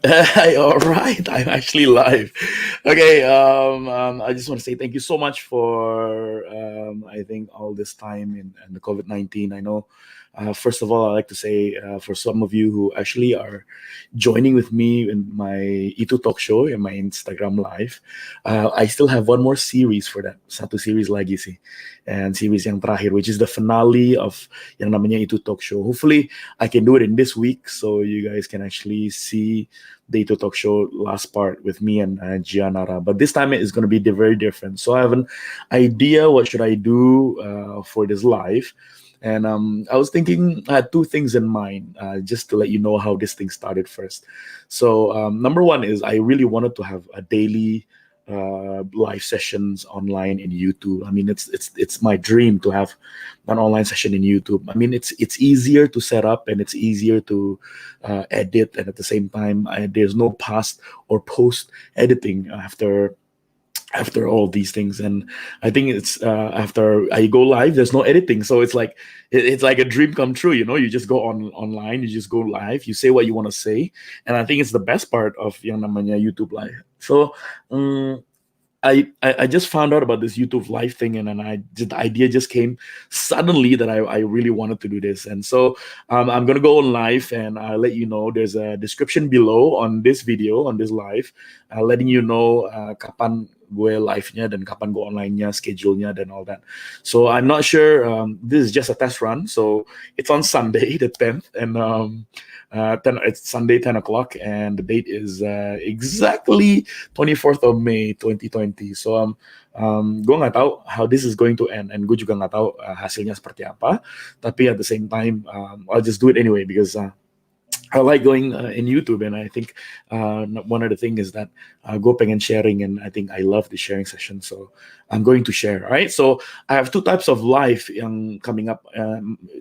All right, I'm actually live. Okay, I just want to say thank you so much for I think all this time in the COVID-19. I know. First of all, I like to say for some of you who actually are joining with me in my Itu Talk Show in my Instagram live, I still have one more series for that. Satu series lagi sih, and series yang terakhir, which is the finale of yang namanya Itu Talk Show. Hopefully, I can do it in this week, so you guys can actually see the Ito Talk Show last part with me and Gianara. But this time it is going to be very different. So I have an idea what should I do for this live. And I was thinking, I had two things in mind, just to let you know how this thing started first. So number one is I really wanted to have a daily live sessions online in YouTube. I mean, it's my dream to have an online session in YouTube. I mean, it's easier to set up and it's easier to edit, and at the same time, there's no past or post editing after all these things. And I think it's after I go live there's no editing, so it's like it's like a dream come true, you just go online, you just go live, you say what you want to say. And I think it's the best part of yang namanya YouTube live. So I just found out about this YouTube live thing, and then the idea just came suddenly that I really wanted to do this. And so I'm gonna go on live, and I'll let you know. There's a description below on this video, on this live, letting you know kapan gue live-nya dan kapan gue online-nya, schedule-nya dan all that. So I'm not sure. This is just a test run. So it's on Sunday, the 10th, and it's Sunday 10 o'clock, and the date is exactly 24th of May 2020. So gue nggak tahu how this is going to end, and gue juga nggak tahu hasilnya seperti apa. Tapi at the same time, I'll just do it anyway because I like going in YouTube, and I think one of the things is that gue pengen sharing, and I think I love the sharing session, so I'm going to share. Alright, so I have two types of live yang coming up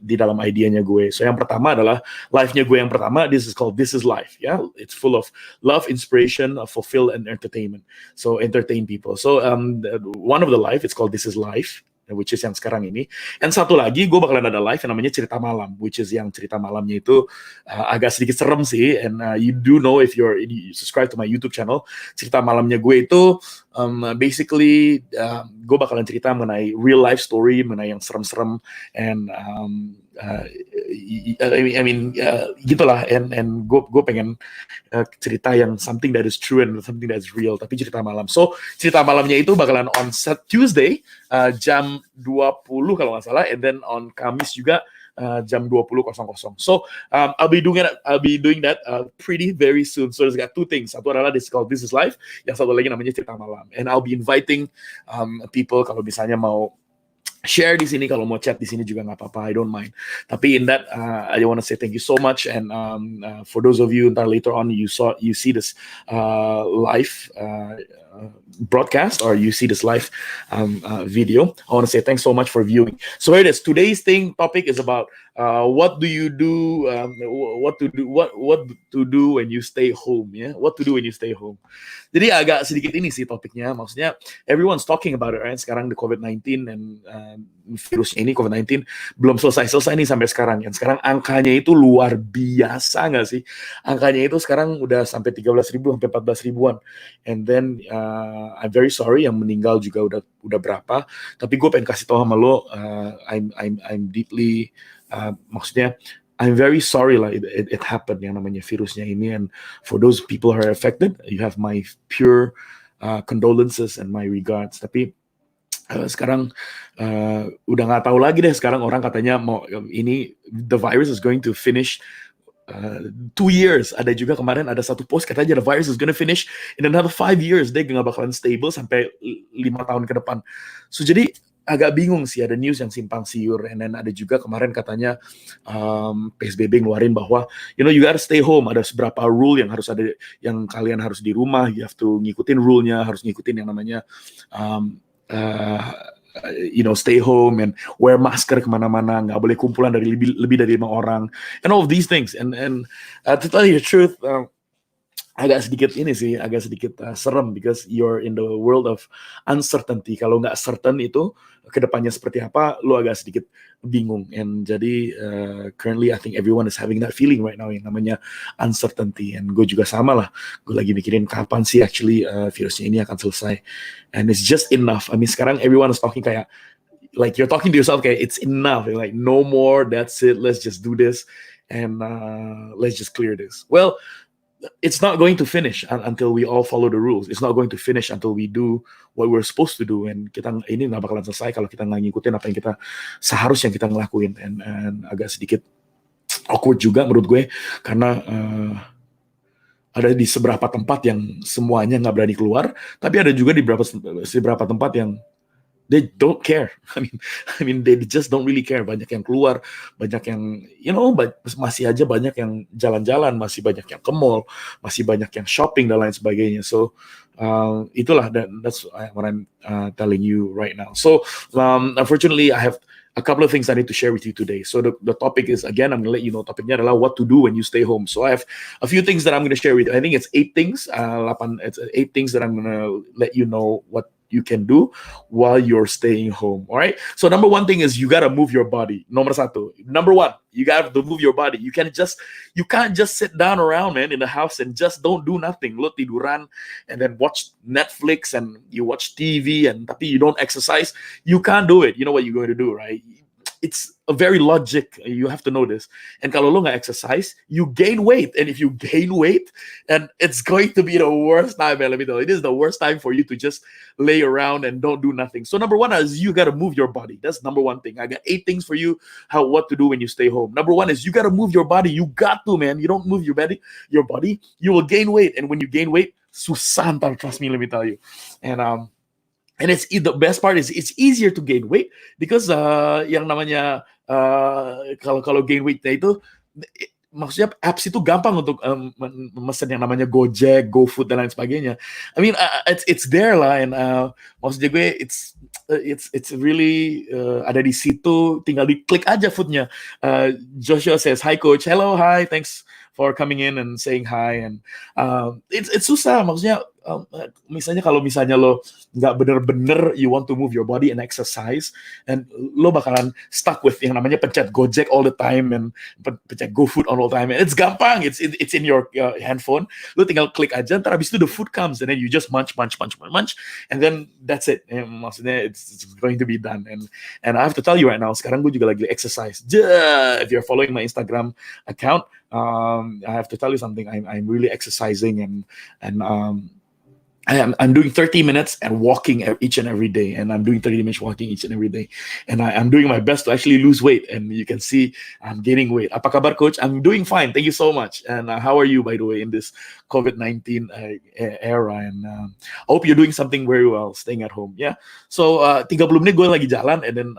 di dalam idenya gue. So yang pertama adalah live-nya gue yang pertama. This is called This Is Life. Yeah, it's full of love, inspiration, fulfill, and entertainment. So entertain people. So one of the live, it's called This Is Life, which is yang sekarang ini. And satu lagi, gue bakalan ada live yang namanya Cerita Malam, which is yang cerita malamnya itu agak sedikit serem sih. And you do know if you subscribe to my YouTube channel, cerita malamnya gue itu basically gue bakalan cerita mengenai real life story, mengenai yang serem-serem, and I mean gitulah. And gue pengen cerita yang something that is true and something that is real, tapi cerita malam. So cerita malamnya itu bakalan on Tuesday jam 20 kalau nggak salah, and then on Kamis juga jam 20.00. So I'll be doing that pretty very soon. So there's got two things. Satu adalah this called This Is Life, yang satu lagi namanya Cerita Malam. And I'll be inviting people kalau misalnya mau share di sini, kalau mau chat di sini juga nggak apa-apa, I don't mind. Tapi in that, I want to say thank you so much. And for those of you that later on you see this live broadcast, or you see this live video, I want to say thanks so much for viewing. So here it is. Today's topic is about what do you do, what to do when you stay home, ya? What to do when you stay home. Jadi agak sedikit ini sih topiknya. Maksudnya everyone's talking about it, right? Sekarang the COVID-19 and virusnya ini, COVID-19 belum selesai nih sampai sekarang. Yang sekarang angkanya itu luar biasa nggak sih? Angkanya itu sekarang udah sampai 13.000 sampai 14.000-an. And then I'm very sorry yang meninggal juga udah berapa. Tapi gue pengen kasih tahu sama lo, I'm deeply maksudnya I'm very sorry lah it happened, yang namanya virusnya ini. And for those people who are affected, you have my pure condolences and my regards. Tapi sekarang udah nggak tahu lagi deh. Sekarang orang katanya mau ini the virus is going to finish 2 years. Ada juga kemarin ada satu post katanya the virus is gonna finish in another 5 years. Dia nggak bakalan stable sampai 5 tahun ke depan. So jadi agak bingung sih, ada news yang simpang siur. And then ada juga kemarin katanya PSBB ngeluarin bahwa you gotta stay home. Ada seberapa rule yang harus ada, yang kalian harus di rumah, you have to ngikutin rule-nya, harus ngikutin yang namanya stay home and wear masker kemana-mana, nggak boleh kumpulan lebih dari 5 orang, and all of these things. And to tell you the truth, agak sedikit ini sih, agak sedikit serem because you're in the world of uncertainty. Kalau nggak certain itu kedepannya seperti apa, lu agak sedikit bingung. And jadi currently I think everyone is having that feeling right now yang namanya uncertainty. And gue juga sama lah, gue lagi mikirin kapan sih actually virusnya ini akan selesai. And it's just enough. I mean sekarang everyone is talking kayak like you're talking to yourself kayak it's enough. You're like no more, that's it. Let's just do this and let's just clear this. Well, it's not going to finish until we all follow the rules. It's not going to finish until we do what we're supposed to do. And kita ini nggak bakalan selesai kalau kita nggak ngikutin apa yang kita seharusnya kita ngelakuin. And agak sedikit awkward juga menurut gue karena ada di seberapa tempat yang semuanya nggak berani keluar, tapi ada juga di beberapa tempat yang they don't care. I mean they just don't really care. Banyak yang keluar, banyak yang masih aja banyak yang jalan-jalan, masih banyak yang ke mall, masih banyak yang shopping dan lain sebagainya. So itulah that's what I'm telling you right now. So unfortunately I have a couple of things I need to share with you today. So the topic is, again, I'm gonna let you know topiknya adalah what to do when you stay home. So I have a few things that I'm gonna share with you. I think it's 8 things. It's 8 things that I'm gonna let you know what you can do while you're staying home. All right. So number one thing is you gotta move your body. Nomor satu. Number one, you gotta move your body. You can't just sit down around, man, in the house and just don't do nothing. Lo tiduran and then watch Netflix and you watch TV and tapi you don't exercise. You can't do it. You know what you're going to do, right? It's a very logic. You have to know this. And kalau lo nggak exercise, you gain weight. And if you gain weight, and it's going to be the worst time, man. Let me tell you, it is the worst time for you to just lay around and don't do nothing. So number one is you got to move your body. That's number one thing. I got 8 things for you what to do when you stay home. Number one is you got to move your body. You got to, man. You don't move your body, you will gain weight. And when you gain weight, susah ntar, trust me, let me tell you. And it's the best part is it's easier to gain weight because yang namanya kalau gain weightnya itu maksudnya apps itu gampang untuk mesen yang namanya Gojek, GoFood dan lain sebagainya. I mean it's there lah, and maksudnya gue it's really ada di situ, tinggal diklik aja foodnya. Joshua says hi coach, hello, hi, thanks for coming in and saying hi, and it's susah maksudnya. Misalnya kalau lo nggak bener-bener you want to move your body and exercise, and lo bakalan stuck with yang namanya pencet Gojek all the time and pencet GoFood all the time. And it's gampang, it's in your handphone. Lo tinggal klik aja, ntar abis itu the food comes and then you just munch, and then that's it. Maksudnya it's going to be done. And I have to tell you right now, sekarang gue juga lagi exercise. If you're following my Instagram account, I have to tell you something. I'm really exercising and I'm doing 30 minutes and walking each and every day, and I'm doing 30 minutes walking each and every day, and I'm doing my best to actually lose weight, and you can see I'm gaining weight. Apa kabar coach? I'm doing fine, thank you so much. And how are you, by the way, in this COVID-19 era? And I hope you're doing something very well, staying at home. Yeah. So 30 menit gue lagi jalan, and then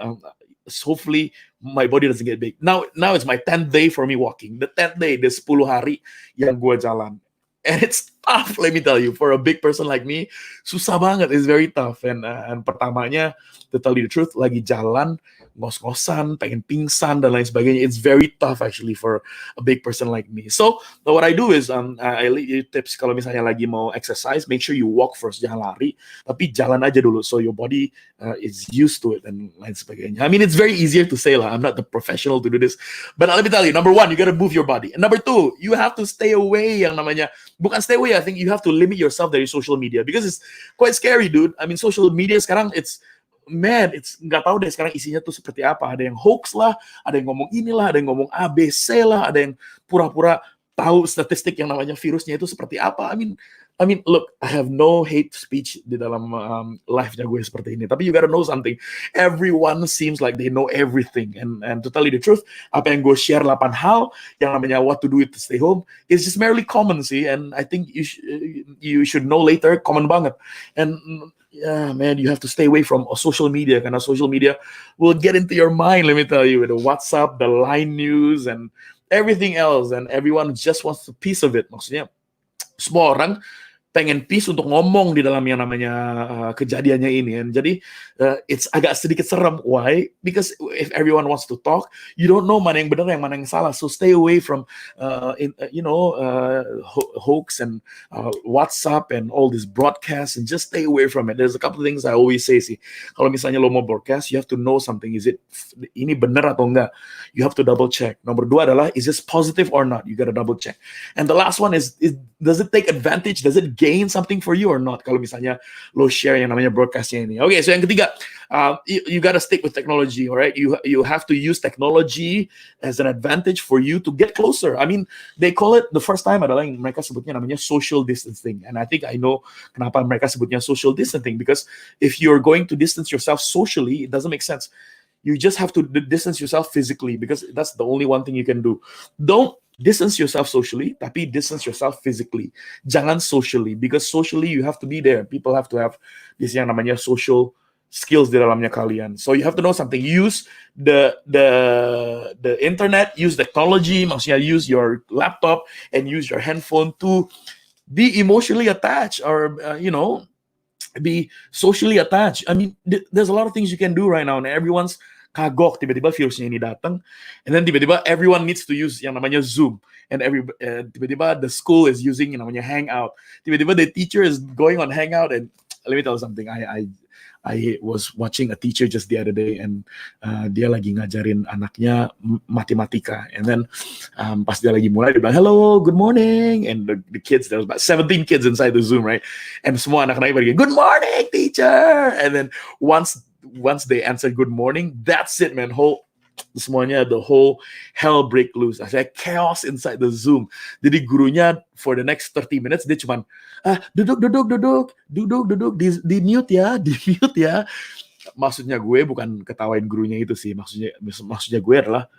hopefully my body doesn't get big. Now it's my 10th day for me walking. The 10th day, the 10 hari yang gue jalan. And it's tough, let me tell you. For a big person like me, susah banget. It's very tough. And pertamanya, to tell you the truth, lagi jalan, ngos-ngosan, pengen pingsan, dan lain sebagainya. It's very tough actually for a big person like me. So, what I do is, I leave you tips kalau misalnya lagi mau exercise, make sure you walk first, jangan lari. Tapi jalan aja dulu, so your body is used to it, dan lain sebagainya. I mean, it's very easier to say lah. I'm not the professional to do this. But let me tell you, number one, you gotta move your body. And number two, you have to stay away yang namanya, bukan stay away, I think you have to limit yourself dari social media because it's quite scary, dude. I mean, social media sekarang it's nggak tahu deh sekarang isinya tuh seperti apa. Ada yang hoax lah, ada yang ngomong inilah, ada yang ngomong ABC lah, ada yang pura-pura tahu statistik yang namanya virusnya itu seperti apa. I mean, look, I have no hate speech di dalam live-nya gue seperti ini. Tapi you gotta know something. Everyone seems like they know everything. And to tell you the truth, apa yang gue share 8 hal yang namanya what to do to stay home is just merely common sih. And I think you should know later, common banget. And yeah, man, you have to stay away from social media karena social media will get into your mind, let me tell you, with the WhatsApp, the Line news, and everything else. And everyone just wants a piece of it. Maksudnya, semua orang pengen peace untuk ngomong di dalam yang namanya kejadiannya ini. And jadi it's agak sedikit serem. Why? Because if everyone wants to talk, you don't know mana yang benar yang mana yang salah. So stay away from hoax and WhatsApp and all this broadcast, and just stay away from it. There's a couple of things I always say sih. Kalau misalnya lo mau broadcast, you have to know something. Is it ini benar atau enggak? You have to double check. Nomor dua adalah, is this positive or not? You gotta double check. And the last one is does it take advantage? Does it gain something for you or not? Kalau misalnya lo share yang namanya broadcastnya ini. Okay, so yang ketiga, you gotta stick with technology, all right? You have to use technology as an advantage for you to get closer. I mean, they call it, the first time adalah yang mereka sebutnya namanya social distancing. And I think I know kenapa mereka sebutnya social distancing, because if you're going to distance yourself socially, it doesn't make sense. You just have to distance yourself physically, because that's the only one thing you can do. Don't distance yourself socially, tapi distance yourself physically. Jangan socially, because socially you have to be there. People have to have this yang namanya social skills di dalamnya kalian. So you have to know something. Use the internet, use technology, maksudnya use your laptop and use your handphone to be emotionally attached, or be socially attached. I mean, there's a lot of things you can do right now, and everyone's kagok tiba-tiba virusnya ini datang, and then tiba-tiba everyone needs to use yang namanya Zoom, and tiba-tiba the school is using yang namanya Hangout, tiba-tiba the teacher is going on Hangout. And let me tell you something, I was watching a teacher just the other day, and dia lagi ngajarin anaknya matematika, and then pas dia lagi mulai, dia bilang, hello, good morning, and the kids, there was about 17 kids inside the Zoom, right, and semua anak-anaknya pergi, good morning teacher, and then once they answered good morning, that's it, man. The whole hell break loose. I said chaos inside the Zoom. Jadi gurunya for the next 30 minutes dia cuman duduk di mute ya. Maksudnya gue bukan ketawain gurunya itu sih. Maksudnya gue adalah,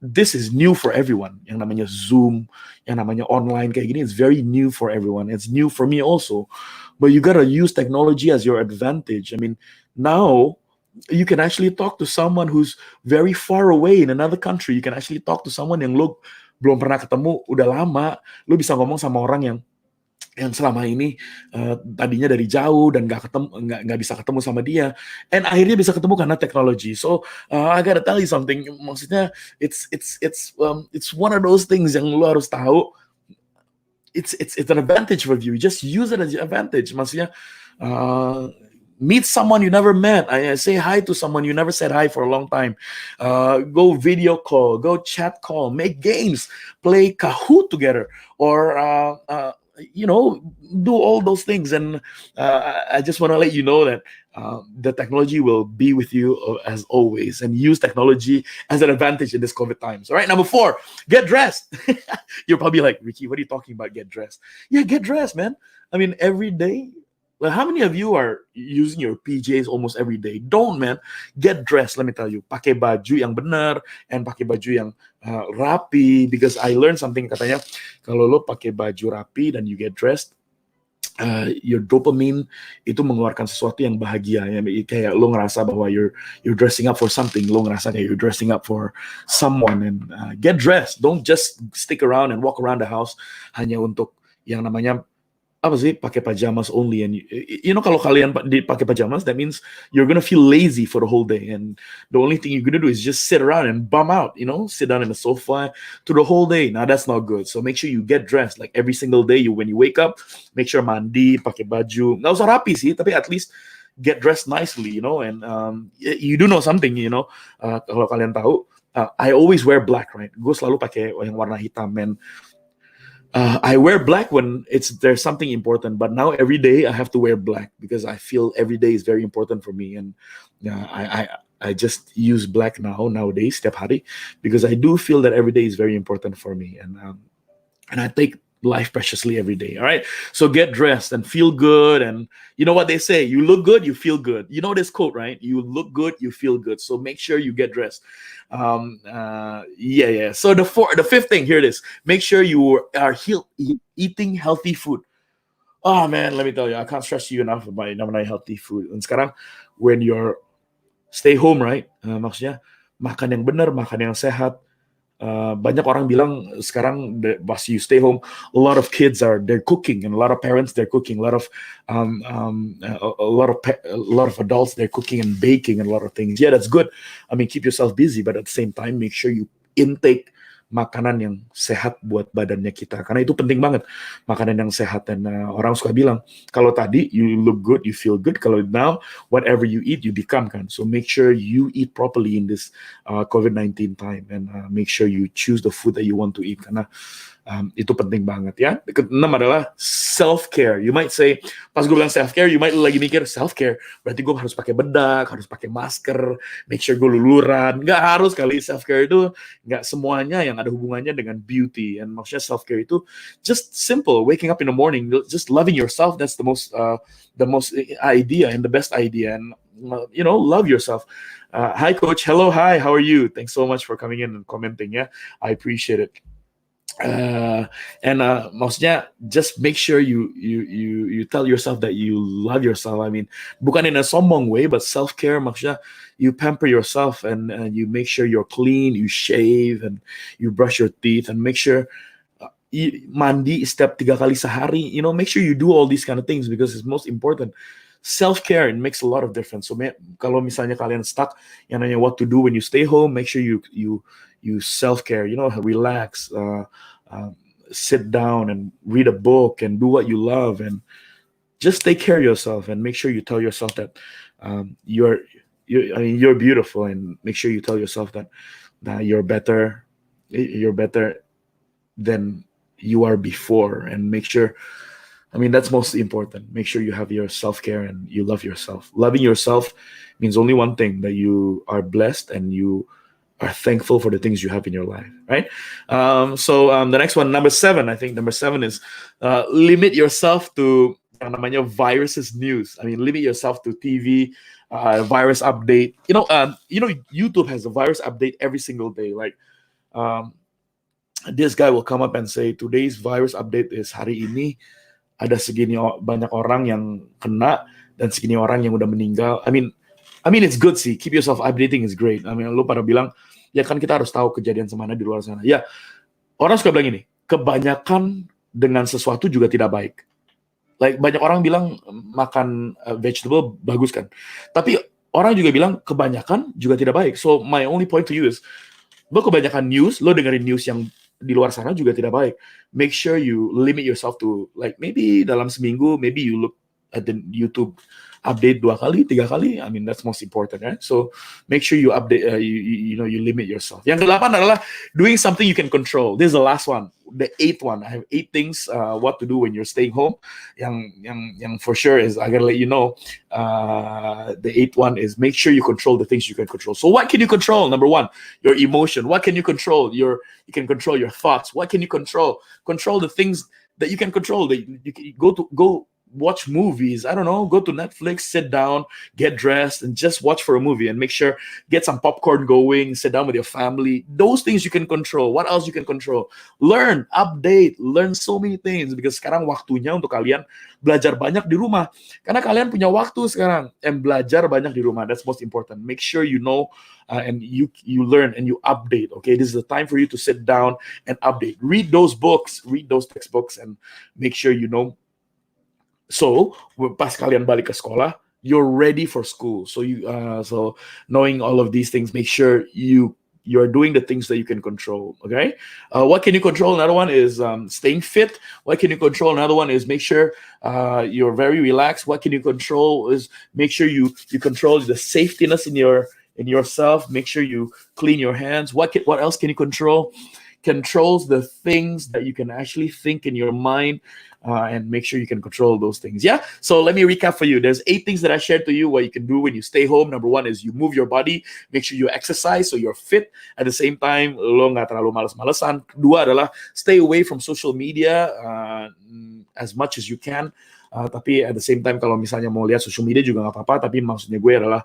this is new for everyone. Yang namanya Zoom, yang namanya online kayak gini, it's very new for everyone. It's new for me also. But you gotta use technology as your advantage. I mean, now you can actually talk to someone who's very far away in another country. You can actually talk to someone yang lo belum pernah ketemu udah lama. Lo bisa ngomong sama orang yang selama ini tadinya dari jauh dan nggak bisa ketemu sama dia, and akhirnya bisa ketemu karena teknologi. So I gotta tell you something. Maksudnya it's one of those things yang lo harus tahu. It's an advantage for you. Just use it as your advantage. Maksudnya meet someone you never met. I say hi to someone you never said hi for a long time. Go video call, go chat call, make games, play Kahoot together, or do all those things. And I just want to let you know that the technology will be with you as always, and use technology as an advantage in this COVID times. All right, number 4, get dressed. You're probably like, Ricky, what are you talking about? Get dressed? Yeah, get dressed, man. I mean, every day. Well, how many of you are using your PJs almost every day? Don't, man. Get dressed, let me tell you. Pakai baju yang benar, and pakai baju yang rapi, because I learned something, katanya kalau lo pakai baju rapi dan you get dressed, your dopamine itu mengeluarkan sesuatu yang bahagia, ya. Kayak lo ngerasa bahwa you're dressing up for something, lo ngerasa kayak you're dressing up for someone. And get dressed. Don't just stick around and walk around the house hanya untuk yang namanya apa sih, pakai pajamas only. And kalau kalian pakai pajamas, that means you're gonna feel lazy for the whole day, and the only thing you're gonna do is just sit around and bum out, sit down in the sofa to the whole day. Now that's not good. So make sure you get dressed, like every single day. When you wake up, make sure mandi, pakai baju, nggak usah rapi sih, tapi at least get dressed nicely, and you do know something, kalau kalian tahu, I always wear black, right? Gue selalu pakai yang warna hitam, and I wear black when there's something important, but now every day I have to wear black because I feel every day is very important for me, and I just use black nowadays setiap hari, because I do feel that every day is very important for me, and I take life preciously every day. All right, so get dressed and feel good, and you know what they say, you look good, you feel good. You know this quote, right? You look good, you feel good. So make sure you get dressed. So the fifth thing, here it is, make sure you are eating healthy food. Oh man, let me tell you, I can't stress you enough about healthy food. And sekarang when you're stay home, right, maksudnya makan yang benar, makan yang sehat, Banyak orang bilang sekarang pas you stay home, a lot of kids they're cooking, and a lot of parents they're cooking, a lot of a lot of adults they're cooking and baking and a lot of things. Yeah, that's good. I mean, keep yourself busy, but at the same time, make sure you intake makanan yang sehat buat badannya kita, karena itu penting banget, makanan yang sehat. Dan orang suka bilang kalau tadi you look good, you feel good, kalau now whatever you eat you become, kan. So make sure you eat properly in this COVID-19 time, and make sure you choose the food that you want to eat, karena itu penting banget ya. Keenam adalah self-care. You might say, pas gue bilang self-care, you might lagi mikir self-care, berarti gue harus pakai bedak, harus pakai masker, make sure gue luluran. Nggak harus kali. Self-care itu nggak semuanya yang ada hubungannya dengan beauty. And maksudnya self-care itu just simple, waking up in the morning, just loving yourself. That's the most idea and the best idea. And love yourself. Hi coach, hello, hi, how are you? Thanks so much for coming in and commenting. Yeah, I appreciate it. Maksudnya just make sure you tell yourself that you love yourself. I mean, bukan in a sombong way, but self-care maksudnya you pamper yourself, and you make sure you're clean, you shave, and you brush your teeth, and make sure mandi setiap 3 kali sehari. Make sure you do all these kind of things because it's most important. Self-care, it makes a lot of difference. So kalau misalnya kalian stuck yang nanya what to do when you stay home, make sure you self-care, relax, sit down and read a book and do what you love, and just take care of yourself, and make sure you tell yourself that you're beautiful, and make sure you tell yourself that you're better than you are before, and make sure, that's most important. Make sure you have your self-care and you love yourself. Loving yourself means only one thing, that you are blessed and you are thankful for the things you have in your life, right? So the next one, number 7, I think number 7 is limit yourself to yang namanya viruses news. Limit yourself to TV, virus update. YouTube has a virus update every single day. Like this guy will come up and say, today's virus update is hari ini ada segini banyak orang yang kena dan segini orang yang udah meninggal. I mean it's good sih, keep yourself updating is great. Lu pada bilang, ya kan kita harus tahu kejadian semana di luar sana. Ya, orang suka bilang ini, kebanyakan dengan sesuatu juga tidak baik. Like banyak orang bilang makan vegetable bagus kan. Tapi orang juga bilang kebanyakan juga tidak baik. So my only point to you is, lo kebanyakan news, lo dengerin news yang di luar sana juga tidak baik. Make sure you limit yourself to, like maybe dalam seminggu, maybe you look at the YouTube update 2 kali, 3 kali. That's most important, right? So make sure you update, you limit yourself. Yang ke-8 adalah doing something you can control. This is the last one, the 8th one. I have 8 things what to do when you're staying home. Yang for sure is, I gotta let you know, the 8th one is make sure you control the things you can control. So what can you control? Number 1, your emotion. What can you control? You can control your thoughts. What can you control? Control the things that you can control. That you can go watch movies. I don't know, go to Netflix, sit down, get dressed, and just watch for a movie, and make sure get some popcorn going, sit down with your family. Those things you can control. What else you can control? Learn, update, learn so many things, because sekarang waktunya untuk kalian belajar banyak di rumah, karena kalian punya waktu sekarang, and belajar banyak di rumah. That's most important. Make sure you know and you learn and you update. Okay, this is the time for you to sit down and update. Read those books, read those textbooks, and make sure you know. So pas kalian balik ke sekolah, you're ready for school. So so knowing all of these things, make sure you're doing the things that you can control. Okay, what can you control? Another one is staying fit. What can you control? Another one is make sure you're very relaxed. What can you control is make sure you control the safetiness in yourself. Make sure you clean your hands. What else can you control? Controls the things that you can actually think in your mind, and make sure you can control those things. Yeah, so let me recap for you. There's 8 things that I shared to you what you can do when you stay home. Number 1 is you move your body, make sure you exercise so you're fit. At the same time, lo nggak terlalu males-malesan. 2 adalah stay away from social media as much as you can. Tapi at the same time, kalau misalnya mau lihat social media juga nggak apa-apa, tapi maksudnya gue adalah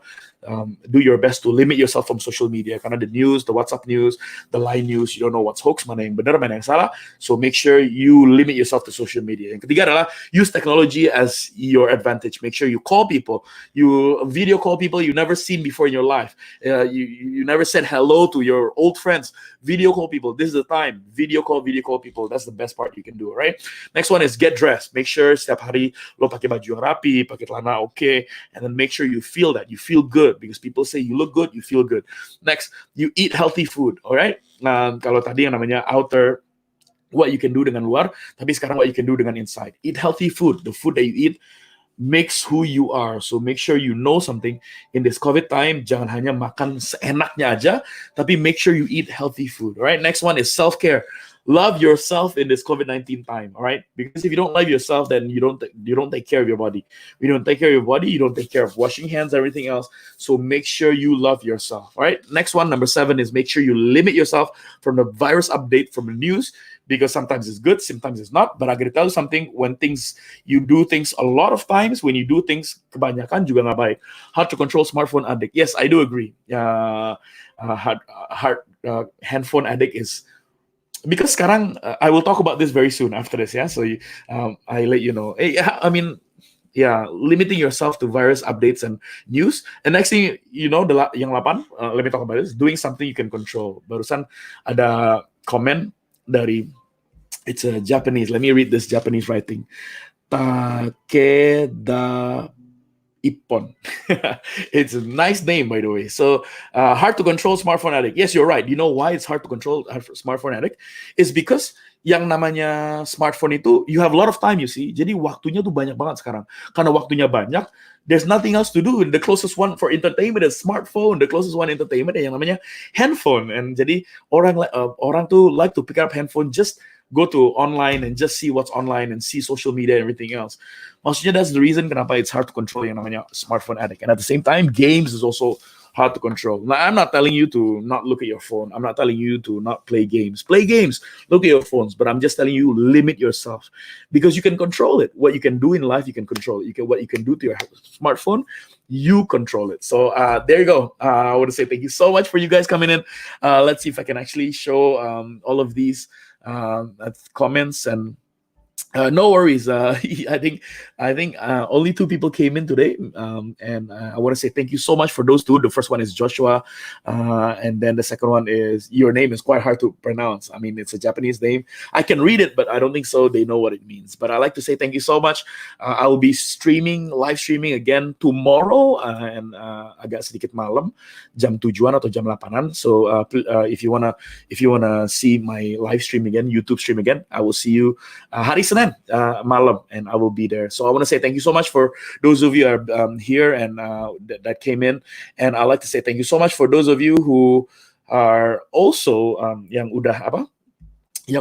do your best to limit yourself from social media. Karena the news, the WhatsApp news, the line news, you don't know what's hoax, mana yang benar, mana yang salah. So make sure you limit yourself to social media. Yang ketiga adalah use technology as your advantage. Make sure you call people, you video call people you never seen before in your life. You never said hello to your old friends. Video call people. This is the time. Video call people. That's the best part you can do, right? Next one is get dressed. Make sure setiap hari lo pakai baju yang rapi, pakai celana okay, and then make sure you feel that. You feel good because people say you look good, you feel good. Next, you eat healthy food, all right? Kalau tadi yang namanya outer, what you can do dengan luar, tapi sekarang what you can do dengan inside. Eat healthy food. The food that you eat makes who you are. So make sure you know something in this COVID time. Jangan hanya makan seenaknya aja, tapi make sure you eat healthy food. All right. Next one is self-care. Love yourself in this COVID-19 time. All right. Because if you don't love yourself, then you don't take care of your body. If you don't take care of your body, you don't take care of washing hands, everything else. So make sure you love yourself. All right. Next one, number 7, is make sure you limit yourself from the virus update from the news. Because sometimes it's good, sometimes it's not. But I gotta tell you something, you do things a lot of times, when you do things kebanyakan juga nggak baik. How to control smartphone addict. Yes, I do agree. Handphone addict is, because sekarang, I will talk about this very soon after this, yeah? So I let you know. I mean, yeah, limiting yourself to virus updates and news. And next thing, you know, yang 8, let me talk about this, doing something you can control. Barusan ada komen dari, it's a Japanese, let me read this Japanese writing. Takeda Ippon. It's a nice name, by the way. So, hard to control smartphone addict. Yes, you're right. You know why it's hard to control smartphone addict? It's because yang namanya smartphone itu, you have a lot of time, you see. Jadi waktunya tuh banyak banget sekarang. Karena waktunya banyak, there's nothing else to do. The closest one for entertainment is smartphone. The closest one entertainment yang namanya handphone. And jadi orang tuh like to pick up handphone, just go to online and just see what's online and see social media and everything else. Maksudnya that's the reason kenapa it's hard to control yang namanya smartphone addict. And at the same time, games is also hard to control. Now, I'm not telling you to not look at your phone. I'm not telling you to not play games. Play games, look at your phones. But I'm just telling you, limit yourself. Because you can control it. What you can do in life, you can control it. What you can do to your smartphone, you control it. So there you go. I want to say thank you so much for you guys coming in. Let's see if I can actually show all of these comments, and no worries. I think only 2 people came in today, and I want to say thank you so much for those 2. The first one is Joshua, and then the second one is, your name is quite hard to pronounce. I mean, it's a Japanese name. I can read it, but I don't think so they know what it means. But I like to say thank you so much. I will be live streaming again tomorrow, and agak sedikit malam, jam 7-an atau jam 8-an. So if you wanna see my live stream again, YouTube stream again, I will see you hari Senin malam, and I will be there. So I want to say thank you so much for those of you who are here and that came in, and I'd like to say thank you so much for those of you who are also yang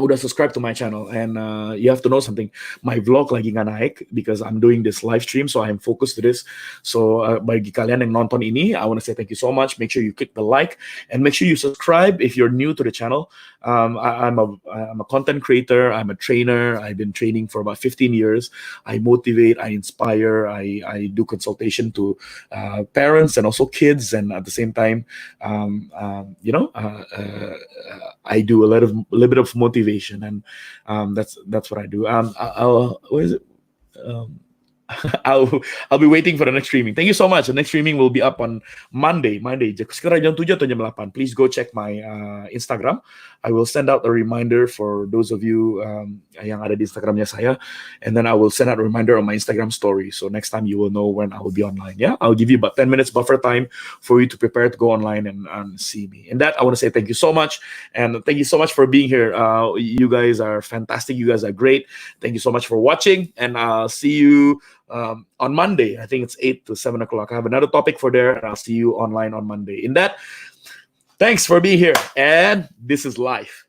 udah subscribe to my channel. And you have to know something, my vlog lagi nggak naik because I'm doing this live stream, so I'm focused to this. So bagi kalian yang nonton ini, I want to say thank you so much. Make sure you click the like and make sure you subscribe if you're new to the channel. I'm a content creator. I'm a trainer. I've been training for about 15 years. I motivate, I inspire, I do consultation to parents and also kids, and at the same time, I do a little bit of motivation, and that's what I do. What is it? I'll be waiting for the next streaming. Thank you so much. The next streaming will be up on Monday. Sekitar jam 7 atau jam 8. Please go check my Instagram. I will send out a reminder for those of you yang ada di Instagramnya saya, and then I will send out a reminder on my Instagram story. So next time you will know when I will be online. Yeah, I'll give you about 10 minutes buffer time for you to prepare to go online and see me. And that, I want to say thank you so much, and thank you so much for being here. You guys are fantastic. You guys are great. Thank you so much for watching, and I'll see you on Monday. I think it's 8 to 7 o'clock. I have another topic for there, and I'll see you online on Monday. In that, thanks for being here, and this is life.